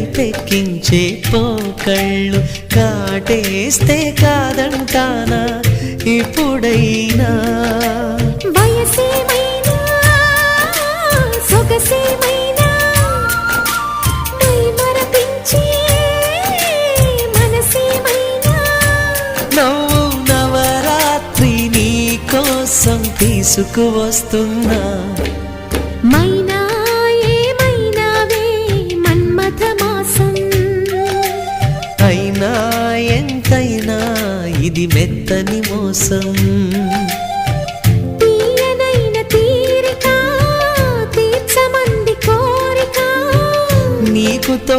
కైపెక్కించే పోకళ్ళు కాటేస్తే కాదంటానా ఇప్పుడైనా వయసేమైనా సొగసేమైనా మరపించే మనసేమైనా నవ్వు నవరాత్రి నీ కోసం తీసుకువస్తున్నా మైనా ఏమైనావే మన్మథ మాసం అయినా ఎంతైనా ఇది మెత్తని మోసం తీయనైన తీరిక తీర్చమంది కోరిక నీకు తో